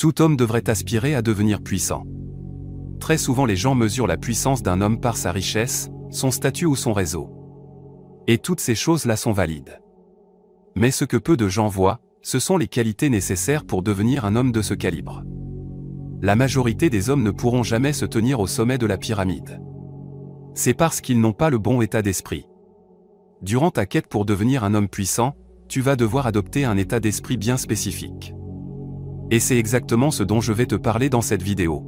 Tout homme devrait aspirer à devenir puissant. Très souvent les gens mesurent la puissance d'un homme par sa richesse, son statut ou son réseau. Et toutes ces choses-là sont valides. Mais ce que peu de gens voient, ce sont les qualités nécessaires pour devenir un homme de ce calibre. La majorité des hommes ne pourront jamais se tenir au sommet de la pyramide. C'est parce qu'ils n'ont pas le bon état d'esprit. Durant ta quête pour devenir un homme puissant, tu vas devoir adopter un état d'esprit bien spécifique. Et c'est exactement ce dont je vais te parler dans cette vidéo.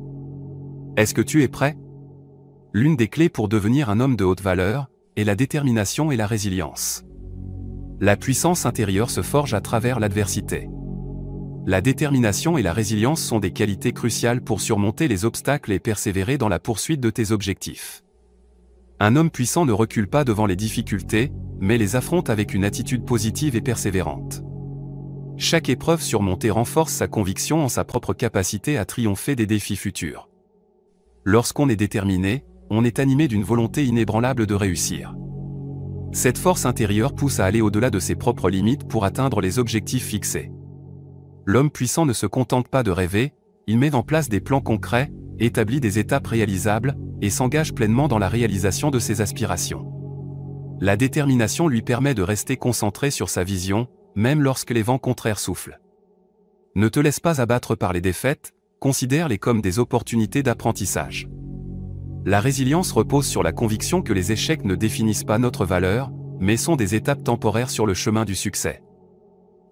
Est-ce que tu es prêt? L'une des clés pour devenir un homme de haute valeur est la détermination et la résilience. La puissance intérieure se forge à travers l'adversité. La détermination et la résilience sont des qualités cruciales pour surmonter les obstacles et persévérer dans la poursuite de tes objectifs. Un homme puissant ne recule pas devant les difficultés, mais les affronte avec une attitude positive et persévérante. Chaque épreuve surmontée renforce sa conviction en sa propre capacité à triompher des défis futurs. Lorsqu'on est déterminé, on est animé d'une volonté inébranlable de réussir. Cette force intérieure pousse à aller au-delà de ses propres limites pour atteindre les objectifs fixés. L'homme puissant ne se contente pas de rêver, il met en place des plans concrets, établit des étapes réalisables, et s'engage pleinement dans la réalisation de ses aspirations. La détermination lui permet de rester concentré sur sa vision, même lorsque les vents contraires soufflent. Ne te laisse pas abattre par les défaites, considère-les comme des opportunités d'apprentissage. La résilience repose sur la conviction que les échecs ne définissent pas notre valeur, mais sont des étapes temporaires sur le chemin du succès.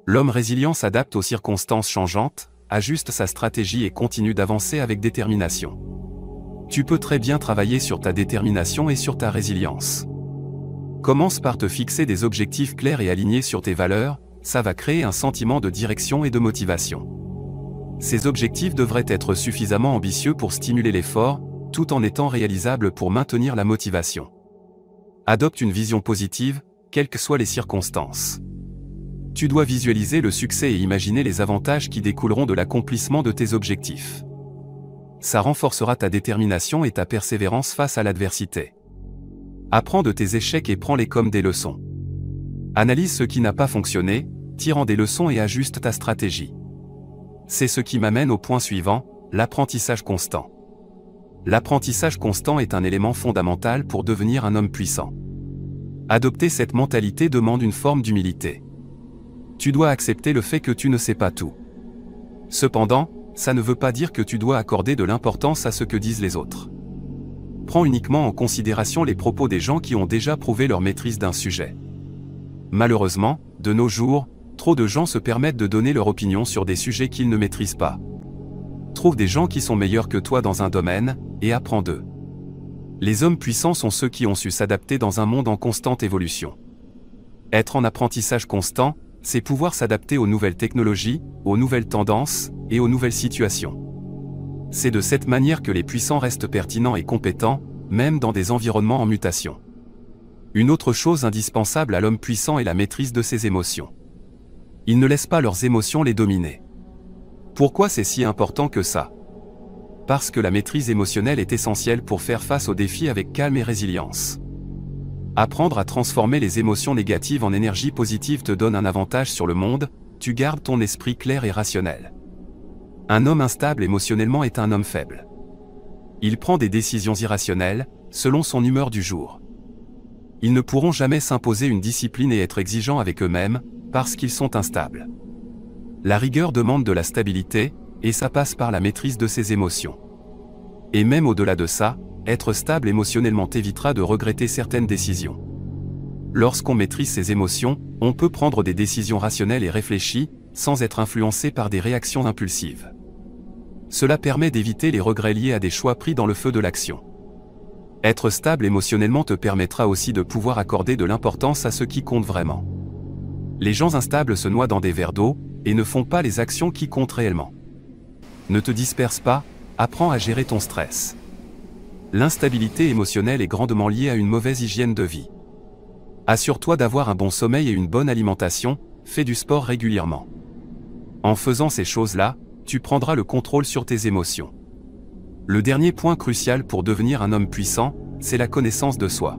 L'homme résilient s'adapte aux circonstances changeantes, ajuste sa stratégie et continue d'avancer avec détermination. Tu peux très bien travailler sur ta détermination et sur ta résilience. Commence par te fixer des objectifs clairs et alignés sur tes valeurs, ça va créer un sentiment de direction et de motivation. Ces objectifs devraient être suffisamment ambitieux pour stimuler l'effort, tout en étant réalisables pour maintenir la motivation. Adopte une vision positive, quelles que soient les circonstances. Tu dois visualiser le succès et imaginer les avantages qui découleront de l'accomplissement de tes objectifs. Ça renforcera ta détermination et ta persévérance face à l'adversité. Apprends de tes échecs et prends-les comme des leçons. Analyse ce qui n'a pas fonctionné, tire des leçons et ajuste ta stratégie. C'est ce qui m'amène au point suivant, l'apprentissage constant. L'apprentissage constant est un élément fondamental pour devenir un homme puissant. Adopter cette mentalité demande une forme d'humilité. Tu dois accepter le fait que tu ne sais pas tout. Cependant, ça ne veut pas dire que tu dois accorder de l'importance à ce que disent les autres. Prends uniquement en considération les propos des gens qui ont déjà prouvé leur maîtrise d'un sujet. Malheureusement, de nos jours, trop de gens se permettent de donner leur opinion sur des sujets qu'ils ne maîtrisent pas. Trouve des gens qui sont meilleurs que toi dans un domaine, et apprends d'eux. Les hommes puissants sont ceux qui ont su s'adapter dans un monde en constante évolution. Être en apprentissage constant, c'est pouvoir s'adapter aux nouvelles technologies, aux nouvelles tendances, et aux nouvelles situations. C'est de cette manière que les puissants restent pertinents et compétents, même dans des environnements en mutation. Une autre chose indispensable à l'homme puissant est la maîtrise de ses émotions. Ils ne laissent pas leurs émotions les dominer. Pourquoi c'est si important que ça? Parce que la maîtrise émotionnelle est essentielle pour faire face aux défis avec calme et résilience. Apprendre à transformer les émotions négatives en énergie positive te donne un avantage sur le monde, tu gardes ton esprit clair et rationnel. Un homme instable émotionnellement est un homme faible. Il prend des décisions irrationnelles, selon son humeur du jour. Ils ne pourront jamais s'imposer une discipline et être exigeants avec eux-mêmes, parce qu'ils sont instables. La rigueur demande de la stabilité, et ça passe par la maîtrise de ses émotions. Et même au-delà de ça, être stable émotionnellement t'évitera de regretter certaines décisions. Lorsqu'on maîtrise ses émotions, on peut prendre des décisions rationnelles et réfléchies, sans être influencé par des réactions impulsives. Cela permet d'éviter les regrets liés à des choix pris dans le feu de l'action. Être stable émotionnellement te permettra aussi de pouvoir accorder de l'importance à ce qui compte vraiment. Les gens instables se noient dans des verres d'eau, et ne font pas les actions qui comptent réellement. Ne te disperse pas, apprends à gérer ton stress. L'instabilité émotionnelle est grandement liée à une mauvaise hygiène de vie. Assure-toi d'avoir un bon sommeil et une bonne alimentation, fais du sport régulièrement. En faisant ces choses-là, tu prendras le contrôle sur tes émotions. Le dernier point crucial pour devenir un homme puissant, c'est la connaissance de soi.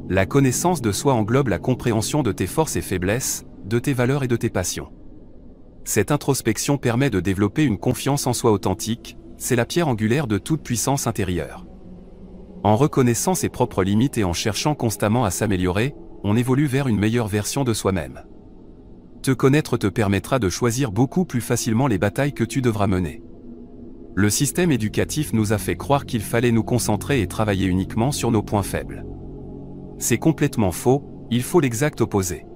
La connaissance de soi englobe la compréhension de tes forces et faiblesses, de tes valeurs et de tes passions. Cette introspection permet de développer une confiance en soi authentique, c'est la pierre angulaire de toute puissance intérieure. En reconnaissant ses propres limites et en cherchant constamment à s'améliorer, on évolue vers une meilleure version de soi-même. Te connaître te permettra de choisir beaucoup plus facilement les batailles que tu devras mener. Le système éducatif nous a fait croire qu'il fallait nous concentrer et travailler uniquement sur nos points faibles. C'est complètement faux, il faut l'exact opposé.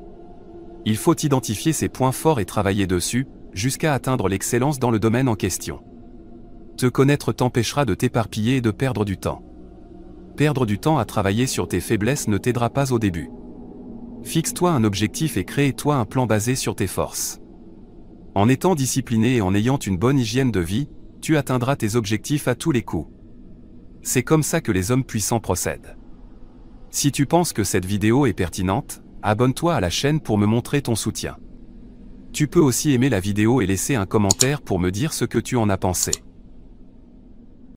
Il faut identifier ses points forts et travailler dessus, jusqu'à atteindre l'excellence dans le domaine en question. Te connaître t'empêchera de t'éparpiller et de perdre du temps. Perdre du temps à travailler sur tes faiblesses ne t'aidera pas au début. Fixe-toi un objectif et crée-toi un plan basé sur tes forces. En étant discipliné et en ayant une bonne hygiène de vie, tu atteindras tes objectifs à tous les coups. C'est comme ça que les hommes puissants procèdent. Si tu penses que cette vidéo est pertinente, abonne-toi à la chaîne pour me montrer ton soutien. Tu peux aussi aimer la vidéo et laisser un commentaire pour me dire ce que tu en as pensé.